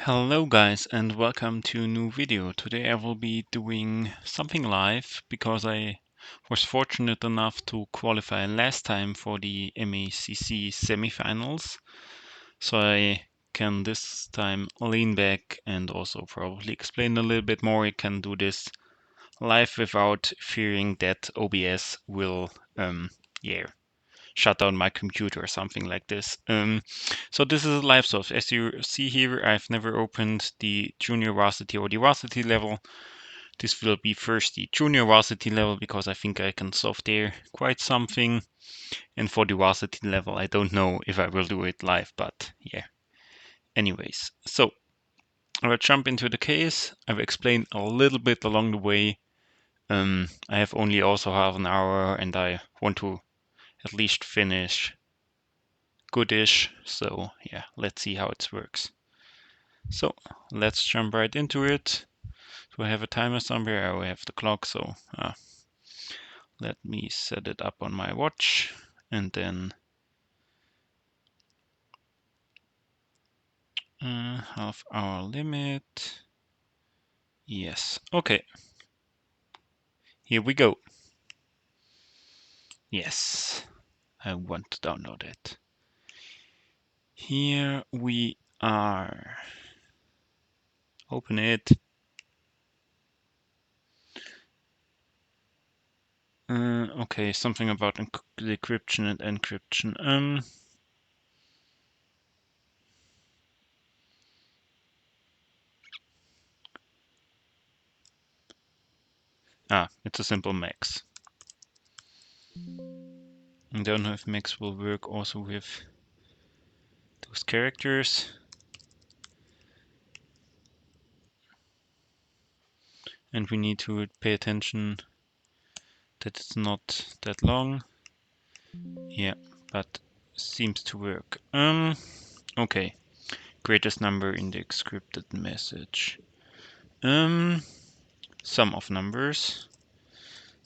Hello guys and welcome to a new video. Today I will be doing something live because I was fortunate enough to qualify last time for the MECC semifinals. So I can this time lean back and also probably explain a little bit more. I can do this live without fearing that OBS will shut down my computer or something like this. So this is a live source. As you see here, I've never opened the Junior Varsity or the Varsity level. This will be first the Junior Varsity level because I think I can solve there quite something. And for the Varsity level, I don't know if I will do it live, but yeah. Anyways, so I will jump into the case. I will explain a little bit along the way. I have only also half an hour and I want to at least finish goodish. So yeah, let's see how it works. So let's jump right into it. Do I have a timer somewhere? I have the clock, so let me set it up on my watch and then half hour limit. Yes, okay. Here we go. Yes, I want to download it. Here we are. Open it. Okay, something about decryption and encryption. It's a simple MECC. I don't know if MECC will work also with those characters. And we need to pay attention that it's not that long. Yeah, but seems to work. Okay. Greatest number in the encrypted message. Sum of numbers.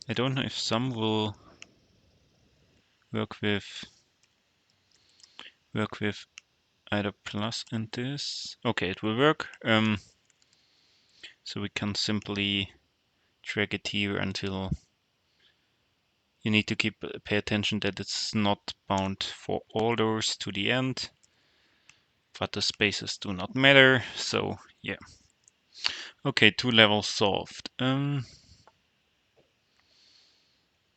I don't know if sum will work with either plus and this. Okay, it will work. So we can simply drag it here until you need to pay attention that it's not bound for all those to the end, but the spaces do not matter. So yeah. Okay, 2 levels solved.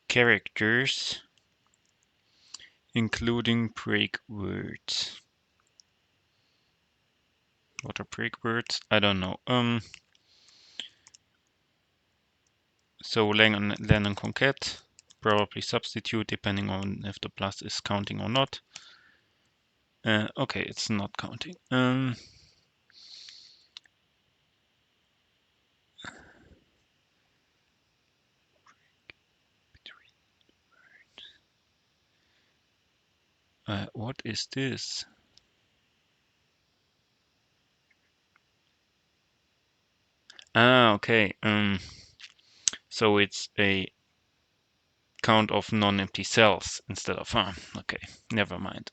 Characters, including break words. What are break words? I don't know. So len and concat, probably substitute depending on if the plus is counting or not. Okay, it's not counting. What is this? Okay. So it's a count of non-empty cells instead of okay, never mind.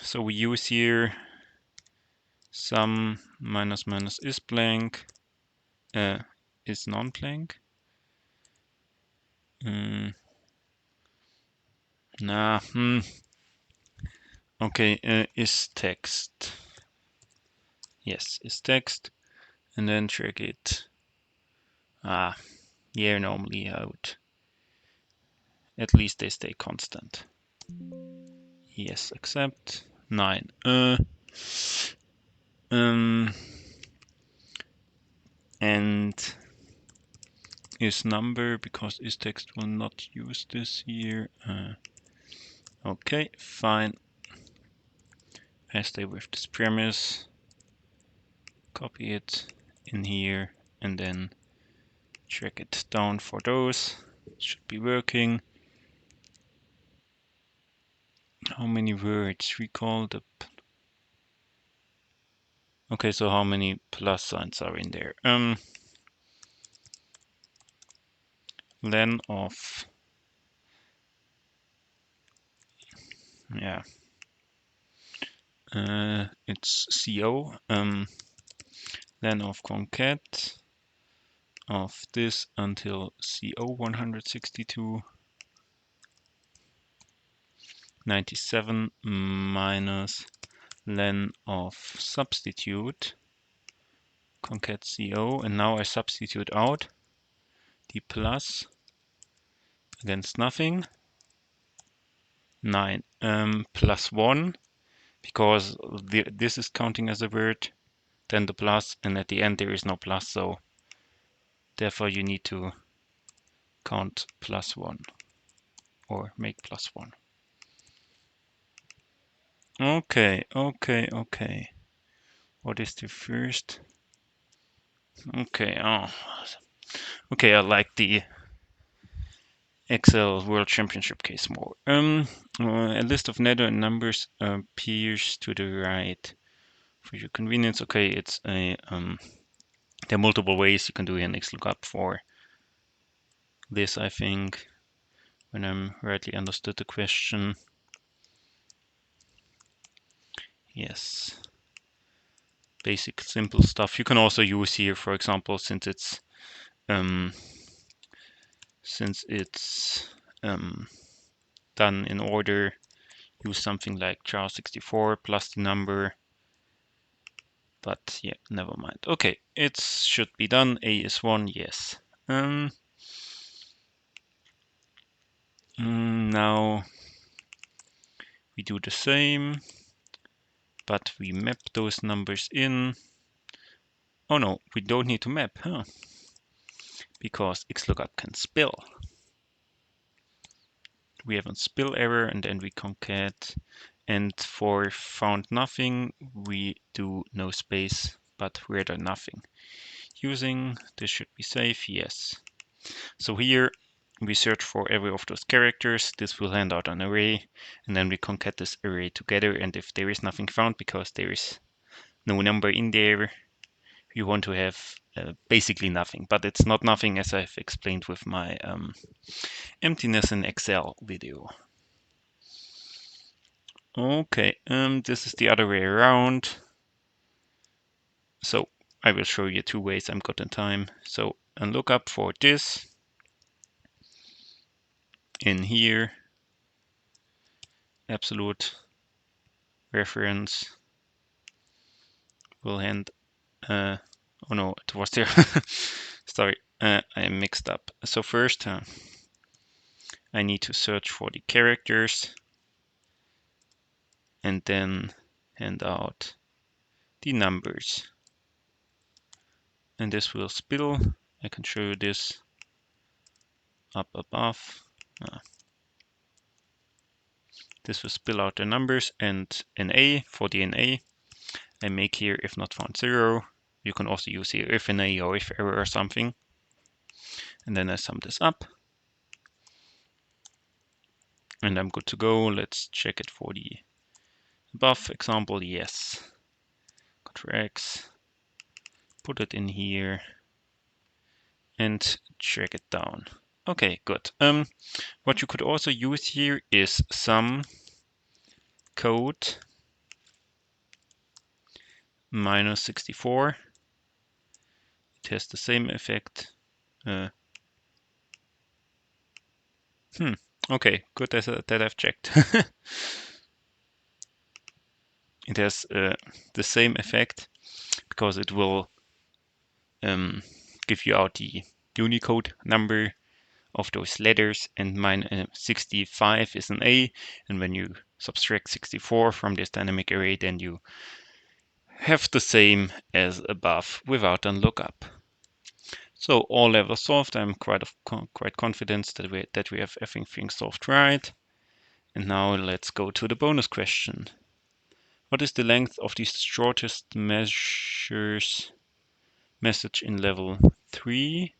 So we use here sum minus minus is blank, is non-blank. Okay, is text. Yes, is text, and then check it. Yeah, normally I would. At least they stay constant. Yes, accept. 9. And is number, because is text will not use this here. Okay, fine. I stay with this premise. Copy it in here and then drag it down for those. Should be working. How many words? Recall the. Okay, so how many plus signs are in there? Len of. Yeah. it's CO, then of concat of this until CO 162 97 minus len of substitute concat CO, and now I substitute out the plus against nothing 9 plus 1 because this is counting as a word, then the plus, and at the end there is no plus, so therefore you need to count plus 1 or make plus 1. Okay. What is the first? Okay, okay, I like the Excel World Championship case more. A list of net numbers appears to the right. For your convenience, okay, it's a there are multiple ways you can do an XLOOKUP for this, I think, when I'm rightly understood the question. Yes. Basic simple stuff. You can also use here, for example, since it's done in order, use something like char64 plus the number. But yeah, never mind. Okay, it should be done. A is 1, yes. Now we do the same, but we map those numbers in. Oh no, we don't need to map, huh? Because XLOOKUP can spill. We have a spill error, and then we concat. And for found nothing, we do no space, but rather nothing. Using this should be safe, yes. So here we search for every of those characters. This will hand out an array, and then we concat this array together. And if there is nothing found because there is no number in there, you want to have basically nothing, but it's not nothing as I've explained with my emptiness in Excel video. Okay, this is the other way around. So I will show you 2 ways I'm got in time. So a lookup for this in here, absolute reference will hand, oh no, it was there. Sorry, I mixed up. So first, I need to search for the characters and then hand out the numbers. And this will spill. I can show you this up above. This will spill out the numbers and NA for the NA. I make here if not found 0. You can also use here if NA or if error or something. And then I sum this up. And I'm good to go. Let's check it for the above example. Yes. Ctrl X. Put it in here. And drag it down. Okay, good. What you could also use here is some code minus 64. It has the same effect. Okay, good that I've checked. It has the same effect because it will give you out the Unicode number of those letters, and 65 is an A, and when you subtract 64 from this dynamic array, then you have the same as above without a lookup. So all levels solved. I'm quite confident that we have everything solved right. And now let's go to the bonus question. What is the length of the shortest message in level 3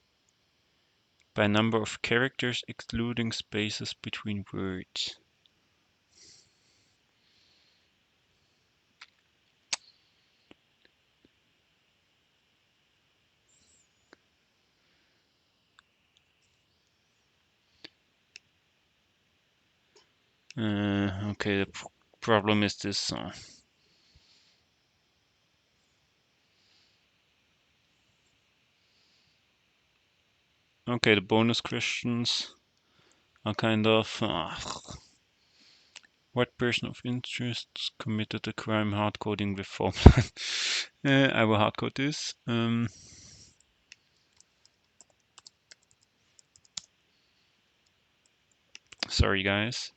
by number of characters excluding spaces between words? Okay, the problem is this. Okay, the bonus questions are kind of what person of interest committed a crime hard coding with formula? I will hard code this. Sorry guys.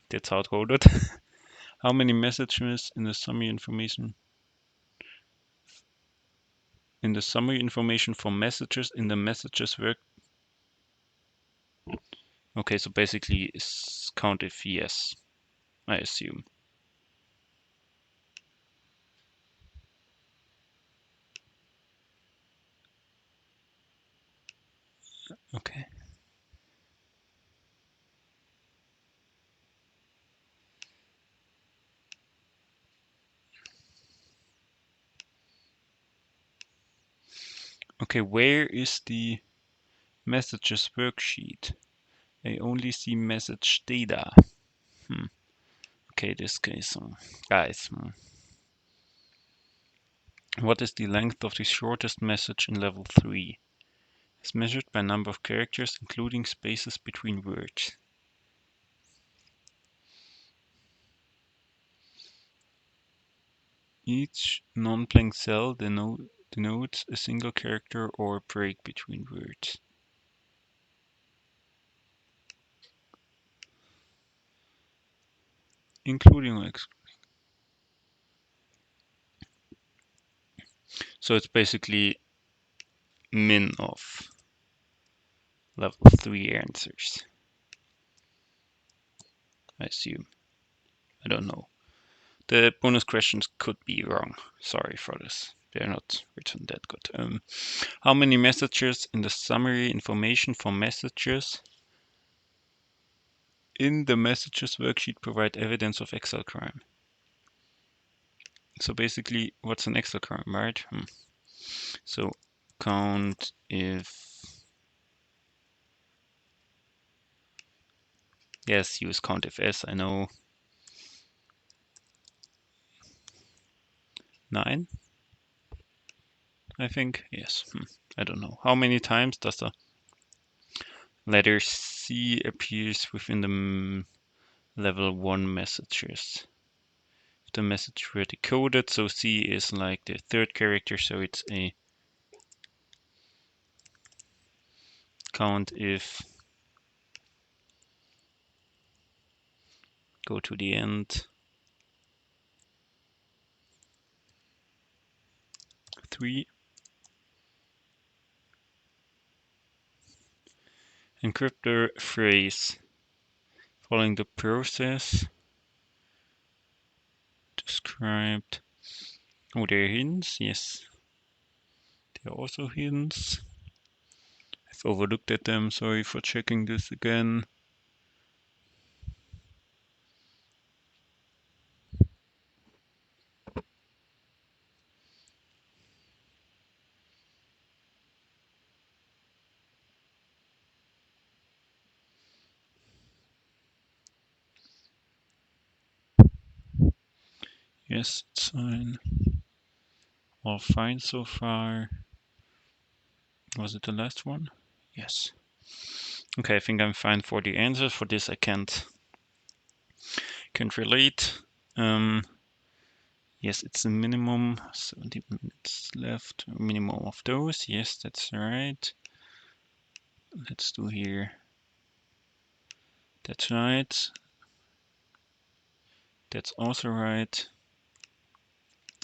That's hard coded. How many messages in the summary information for messages in the messages work? Okay, so basically count if yes, I assume. Okay. Okay, where is the messages worksheet? I only see message data. Okay, this case, guys. What is the length of the shortest message in level 3? It's measured by number of characters, including spaces between words. Each non-blank cell denotes a single character or break between words. Including or excluding. So it's basically min of level 3 answers. I assume. I don't know. The bonus questions could be wrong. Sorry for this. They're not written that good. How many messages in the summary information for messages in the messages worksheet provide evidence of Excel crime? So basically, what's an Excel crime, right? So count if, yes, use count if s, I know. 9, I think, yes. I don't know. How many times does the letter C appears within the level 1 messages? If the message were decoded, so C is like the third character, so it's a count if, go to the end, 3. Encrypt the phrase following the process described. Oh, there are hints, yes. There are also hints. I've overlooked at them, sorry for checking this again. Yes, it's fine. All fine so far. Was it the last one? Yes. Okay, I think I'm fine for the answer. For this I can't relate. Yes, it's a minimum, 70 minutes left. Minimum of those. Yes, that's right. Let's do here. That's right. That's also right.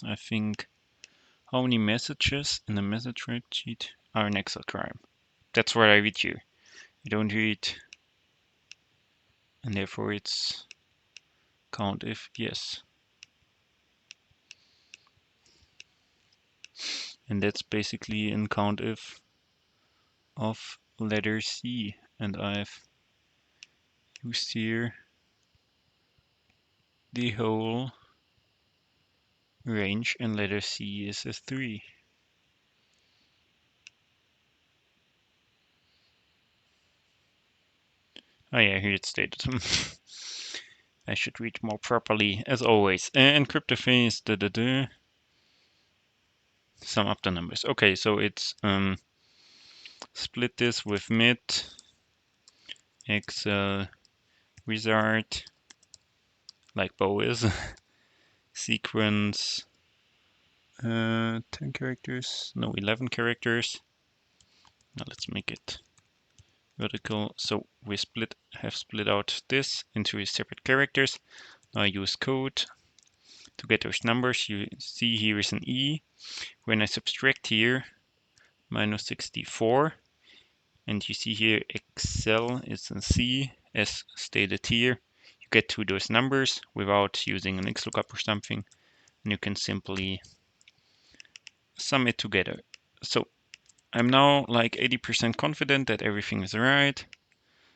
I think how many messages in the message worksheet are an Excel crime? That's what I read here. I don't read, and therefore it's count if yes. And that's basically in count if of letter C. And I've used here the whole range, and letter C is a 3. Oh yeah, here it's stated. I should read more properly, as always. Encrypt the phrase, sum up the numbers. Okay, so it's split this with mid, Excel wizard, like Bo is, sequence, 10 characters, no, 11 characters. Now let's make it vertical. So we have split out this into separate characters. Now I use code to get those numbers. You see here is an E. When I subtract here, minus 64, and you see here Excel is in C, as stated here. You get to those numbers without using an XLOOKUP or something, and you can simply sum it together. So I'm now like 80% confident that everything is right.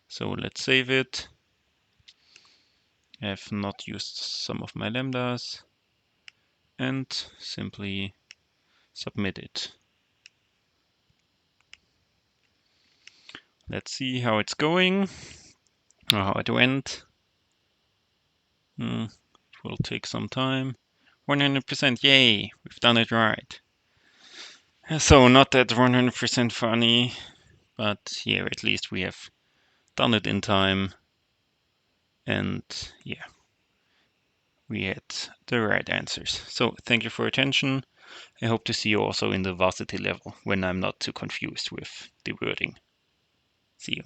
So let's save it. I have not used some of my lambdas, and simply submit it. Let's see how it's going, or how it went. It will take some time. 100%, yay, we've done it right. So not that 100% funny, but yeah, at least we have done it in time. And yeah, we had the right answers. So thank you for your attention. I hope to see you also in the varsity level when I'm not too confused with the wording. See you.